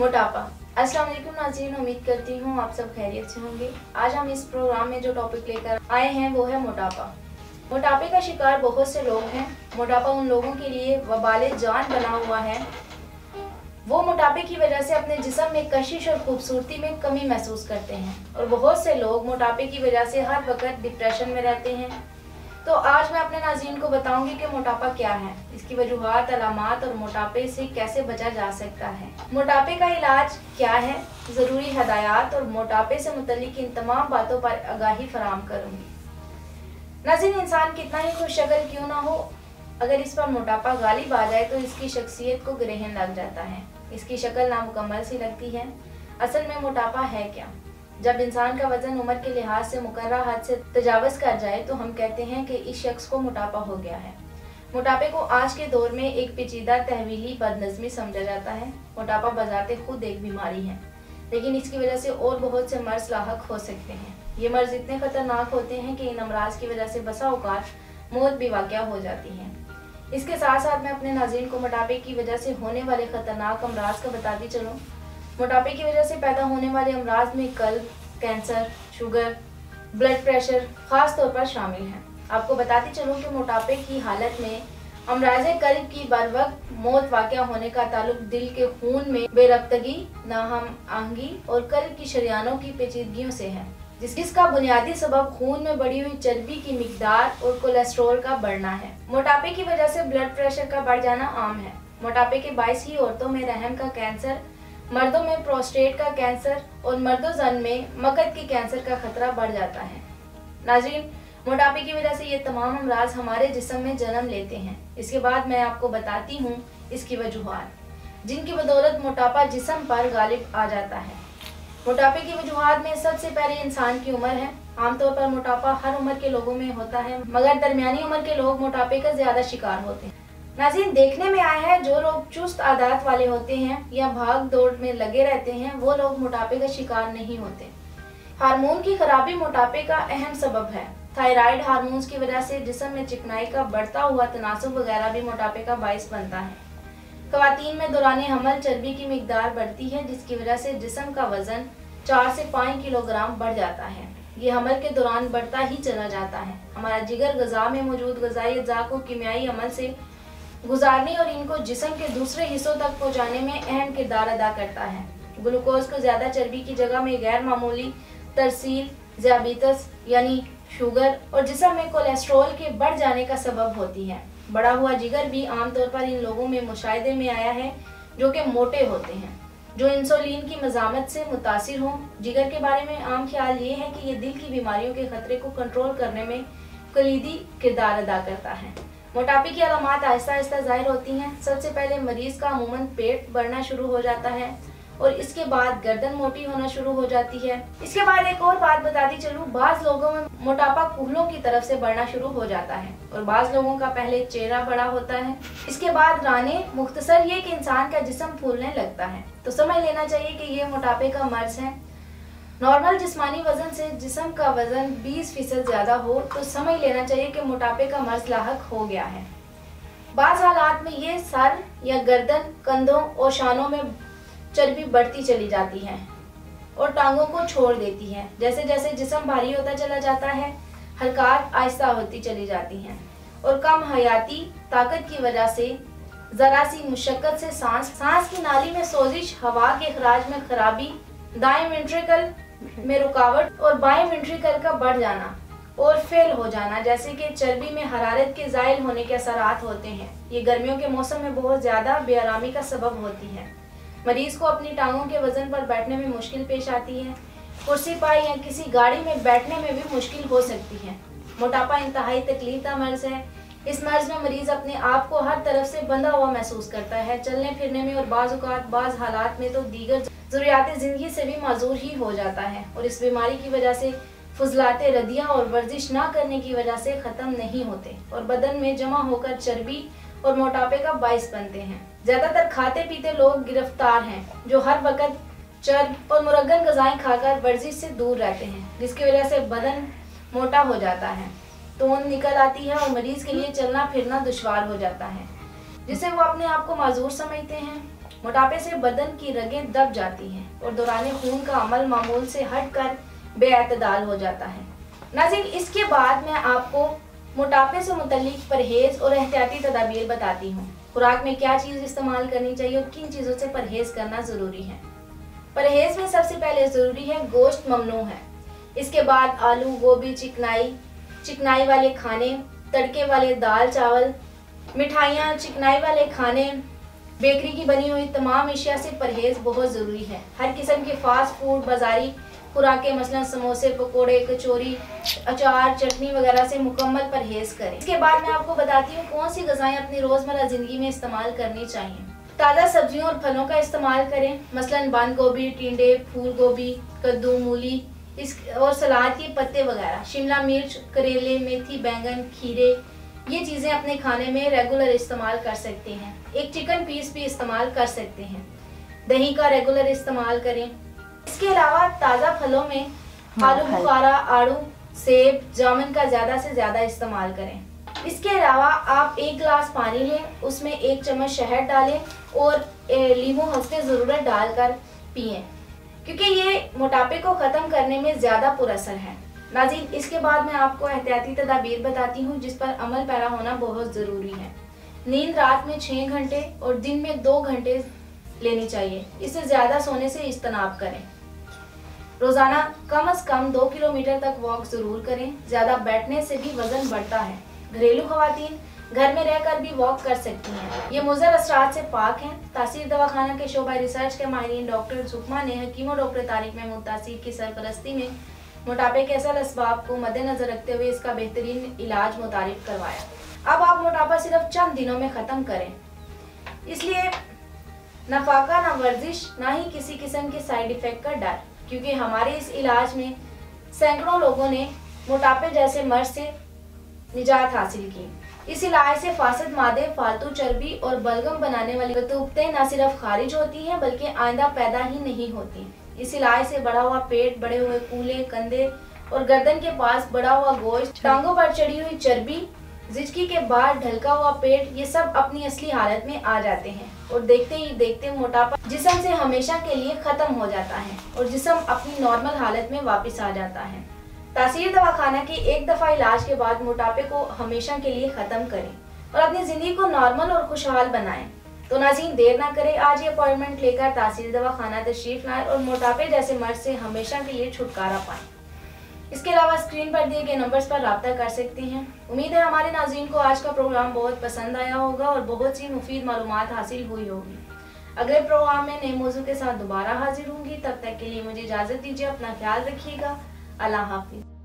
मोटापा। अस्सलाम वालेकुम नाज़रीन, उम्मीद करती हूँ आप सब खैरियत से होंगे। आज हम इस प्रोग्राम में जो टॉपिक लेकर आए हैं वो है मोटापा। मोटापे का शिकार बहुत से लोग हैं। मोटापा उन लोगों के लिए वबाले जान बना हुआ है। वो मोटापे की वजह से अपने जिस्म में कशिश और खूबसूरती में कमी महसूस करते हैं और बहुत से लोग मोटापे की वजह से हर वक्त डिप्रेशन में रहते हैं। तो आज मैं अपने नाज़रीन को बताऊंगी कि मोटापा क्या है, इसकी वजूहात, अलामात और मोटापे से कैसे बचा जा सकता है। मोटापे का इलाज क्या है, ज़रूरी हदायत और मोटापे से मुतल्लिक इन तमाम बातों पर आगाही फराहम करूंगी। नाज़रीन, इंसान कितना ही खुशशक्ल क्यों ना हो, अगर इस पर मोटापा गालिब आ जाए तो इसकी शख्सियत को ग्रहण लग जाता है। इसकी शक्ल नामुकम्मल सी लगती है। असल में मोटापा है क्या? जब इंसान का वजन उम्र के लिहाज से मुकर्रर हद से तजावज कर जाए तो हम कहते हैं कि इस शख्स को मोटापा हो गया है। मोटापे को आज के दौर में एक पेचीदा तहवीली बदनज़मी समझा जाता है। मोटापा बजाते खुद एक बीमारी है, लेकिन इसकी वजह से और बहुत से मर्ज लाहक हो सकते हैं। ये मर्ज इतने खतरनाक होते हैं कि इन अमराज की वजह से बसा औकात मौत भी वाक़या हो जाती है। इसके साथ साथ मैं अपने नाज़रीन को मोटापे की वजह से होने वाले खतरनाक अमराज का बताती चलूँ। मोटापे की वजह से पैदा होने वाले अमराज में कल्ब, कैंसर, शुगर, ब्लड प्रेशर ख़ास तौर पर शामिल हैं। आपको बताती चलूँ कि मोटापे की हालत में अमराज़े कल्ब की बर वक्त मौत वाक़या होने का ताल्लुक दिल के खून में बेरब्तगी, नाहम आहंगी और कल्ब की शरियानों की पेचीदगियों से है, जिसका बुनियादी सबब खून में बढ़ी हुई चर्बी की मिकदार और कोलेस्ट्रॉल का बढ़ना है। मोटापे की वजह से ब्लड प्रेशर का बढ़ जाना आम है। मोटापे के बायस ही औरतों में रहम का कैंसर, मर्दों में प्रोस्टेट का कैंसर और मर्दों-जन में मकद के कैंसर का खतरा बढ़ जाता है। नाज़रीन, मोटापे की वजह से ये तमाम अमराज हमारे जिस्म में जन्म लेते हैं। इसके बाद मैं आपको बताती हूँ इसकी वजूहात, जिनकी बदौलत मोटापा जिस्म पर गालिब आ जाता है। मोटापे की वजूहात में सबसे पहले इंसान की उम्र है। आमतौर पर मोटापा हर उम्र के लोगों में होता है, मगर दरमियानी उम्र के लोग मोटापे का ज्यादा शिकार होते हैं। नाज़रीन, देखने में आया है जो लोग चुस्त आदत वाले होते हैं या भाग दौड़ में लगे रहते हैं वो लोग मोटापे का शिकार नहीं होते। हार्मोन की खराबी मोटापे का अहम सबब है। थायराइड हार्मोन्स की वजह से जिस्म में चिकनाई का बढ़ता हुआ तनासुब वगैरह भी मोटापे का बायस बनता है। ख़वातीन में दौरान हमल चर्बी की मिकदार बढ़ती है, जिसकी वजह से जिस्म का वजन 4 से 5 किलोग्राम बढ़ जाता है। ये हमल के दौरान बढ़ता ही चला जाता है। हमारा जिगर ग़िज़ा में मौजूद ग़िज़ाई अज़्ज़ा को कीमियाई अमल से गुजारने और इनको जिस्म के दूसरे हिस्सों तक पहुंचाने में अहम किरदार अदा करता है। ग्लूकोज को ज़्यादा चर्बी की जगह में गैर मामूली तरसील, ज़ियाबीतस यानी शुगर और जिस्म में कोलेस्ट्रॉल के बढ़ जाने का सबब होती है। बढ़ा हुआ जिगर भी आमतौर पर इन लोगों में मुशाहिदे में आया है जो कि मोटे होते हैं, जो इंसुलिन की मज़ामत से मुतासिर हों। जिगर के बारे में आम ख्याल ये है कि ये दिल की बीमारियों के खतरे को कंट्रोल करने में कलीदी किरदार अदा करता है। मोटापे की अलामात आहिस्ता आहिस्ता ज़ाहिर होती हैं। सबसे पहले मरीज़ का अमूमन पेट बढ़ना शुरू हो जाता है और इसके बाद गर्दन मोटी होना शुरू हो जाती है। इसके बाद एक और बात बताती चलूँ, बाज़ लोगों में मोटापा कूहलों की तरफ से बढ़ना शुरू हो जाता है और बाज़ लोगों का पहले चेहरा बड़ा होता है, इसके बाद राने, मुख्तसर ये कि इंसान का जिस्म फूलने लगता है। तो समझ लेना चाहिए कि ये मोटापे का मर्ज है। नॉर्मल जिस्मानी वजन से जिस्म का वजन 20% ज़्यादा हो तो समझ लेना चाहिए कि मोटापे का मर्ज लाहक हो गया है। बाज़ हालात में ये सर या गर्दन, कंधों और शानों में चर्बी बढ़ती चली जाती है और टांगों को छोड़ देती है। जैसे जैसे जिस्म भारी होता चला जाता है, हरकत आहिस्ता होती चली जाती हैं और कम हयाती ताकत की वजह से ज़रा सी मुशक्क़त से सांस की नाली में सोजिश, हवा के अखराज में खराबी, दाएं वेंट्रिकल में रुकावट और बाएं वेंट्रिकल का बढ़ जाना और फेल हो जाना, जैसे कि चर्बी में हरारत के ज़ायल होने के असरात होते हैं। ये गर्मियों के मौसम में बहुत ज़्यादा बेआरामी का सबब होती है। मरीज़ को अपनी टांगों के वजन पर बैठने में मुश्किल पेश आती है। कुर्सी पाई या किसी गाड़ी में बैठने में भी मुश्किल हो सकती है। मोटापा इंतहाई तकलीफ मर्ज है। इस मर्ज में मरीज़ अपने आप को हर तरफ से बंधा हुआ महसूस करता है, चलने फिरने में और बाज़ हालात में तो दीगर ज़रूरियात ज़िंदगी से भी माजूर ही हो जाता है और इस बीमारी की वजह से फुजलाते रदिया और वर्जिश ना करने की वजह से ख़त्म नहीं होते और बदन में जमा होकर चर्बी और मोटापे का बायस बनते हैं। ज़्यादातर खाते पीते लोग गिरफ्तार हैं जो हर वक्त चर्ब और मुरगन ग़िज़ाएं खाकर वर्जिश से दूर रहते हैं, जिसकी वजह से बदन मोटा हो जाता है, तोंद निकल आती है और मरीज़ के लिए चलना फिरना दुश्वार हो जाता है, जिससे वो अपने आप को माजूर समझते हैं मोटापे से बदन की रगें दब जाती हैं और दौरान खून का अमल मामूल से हटकर बेअतदाल हो जाता है। नाज़रीन, इसके बाद मैं आपको मोटापे से मुतल्लिक परहेज और एहतियाती तदाबीर बताती हूँ। खुराक में क्या चीज़ इस्तेमाल करनी चाहिए और किन चीज़ों से परहेज करना ज़रूरी है। परहेज में सबसे पहले ज़रूरी है गोश्त ममनू है। इसके बाद आलू, गोभी, चिकनाई वाले खाने, तड़के वाले दाल चावल, मिठाइयाँ, चिकनाई वाले खाने, बेकरी की बनी हुई तमाम अशिया से परहेज बहुत ज़रूरी है। हर किस्म के फास्ट फूड, बाज़ारी खुराकें मसलन समोसे, पकोड़े, कचौरी, अचार, चटनी वगैरह से मुकम्मल परहेज करें। इसके बाद मैं आपको बताती हूँ कौन सी ग़िज़ाएं अपनी रोज़मर्रा ज़िंदगी में इस्तेमाल करनी चाहिए। ताज़ा सब्जियों और फलों का इस्तेमाल करें, मसलन बंद गोभी, टिंडे, फूल गोभी, कद्दू, मूली और सलाद के पत्ते वगैरह, शिमला मिर्च, करेले, मेथी, बैंगन, खीरे, ये चीज़ें अपने खाने में रेगुलर इस्तेमाल कर सकते हैं। एक चिकन पीस भी इस्तेमाल कर सकते हैं। दही का रेगुलर इस्तेमाल करें। इसके अलावा ताज़ा फलों में आलू बुखारा, आड़ू, सेब, जामुन का ज़्यादा से ज़्यादा इस्तेमाल करें। इसके अलावा आप 1 गिलास पानी लें, उसमें 1 चम्मच शहद डालें और लीमू हस्बे ज़रूरत डालकर पिएं, क्योंकि ये मोटापे को ख़त्म करने में ज़्यादा पुरअसर है। नाज़रीन, इसके बाद मैं आपको एहतियाती तदाबीर बताती हूँ जिस पर अमल पैरा होना बहुत ज़रूरी है। नींद रात में 6 घंटे और दिन में 2 घंटे लेनी चाहिए। इससे ज़्यादा सोने से इज्तनाब करें। रोज़ाना कम से कम 2 किलोमीटर तक वॉक ज़रूर करें। ज़्यादा बैठने से भी वज़न बढ़ता है। घरेलू ख़वातीन घर में रहकर भी वॉक कर सकती हैं। ये मुज़र असरात से पाक हैं। तासीर दवाखाना के शोबा रिसर्च के माहिरीन डॉक्टर सुकमा ने हकीम और डॉक्टर तारिक महमूद तासीर की सरपरस्ती में मोटापे के असल असबाब को मद्देनजर रखते हुए इसका बेहतरीन इलाज मुतारिफ करवाया। अब आप मोटापा सिर्फ चंद दिनों में ख़त्म करें। इसलिए न फाका, न वर्जिश, ना ही किसी किस्म के साइड इफ़ेक्ट का डर, क्योंकि हमारे इस इलाज में सैकड़ों लोगों ने मोटापे जैसे मर्ज से निजात हासिल की। इस इलाज से फासिद मादे, फालतू चर्बी और बलगम बनाने वाली रतूबतें न सिर्फ खारिज होती हैं बल्कि आइंदा पैदा ही नहीं होती। इस इलाज से बढ़ा हुआ पेट, बढ़े हुए कूल्हे, कंधे और गर्दन के पास बढ़ा हुआ गोश्त, टांगों पर चढ़ी हुई चर्बी, जिचकी के बाद ढलका हुआ पेट, ये सब अपनी असली हालत में आ जाते हैं और देखते ही देखते मोटापा जिस्म से हमेशा के लिए खत्म हो जाता है और जिस्म अपनी नॉर्मल हालत में वापस आ जाता है। तासीर दवाखाना के एक दफ़ा इलाज के बाद मोटापे को हमेशा के लिए ख़त्म करें और अपनी ज़िंदगी को नॉर्मल और खुशहाल बनाएं। तो नाज़रीन, देर ना करें, आज ये अपॉइंटमेंट लेकर तासीर दवाखाना तशरीफ़ लाएं और मोटापे जैसे मर्ज से हमेशा के लिए छुटकारा पाएं। इसके अलावा स्क्रीन पर दिए गए नंबर्स पर रब्ता कर सकते हैं। उम्मीद है हमारे नाज़रीन को आज का प्रोग्राम बहुत पसंद आया होगा और बहुत सी मुफीद मालूमात हासिल हुई होगी। अगले प्रोग्राम में नए मौजू के साथ दोबारा हाजिर होंगी। तब तक के लिए मुझे इजाज़त दीजिए। अपना ख्याल रखिएगा। अल्लाह हाफिज़।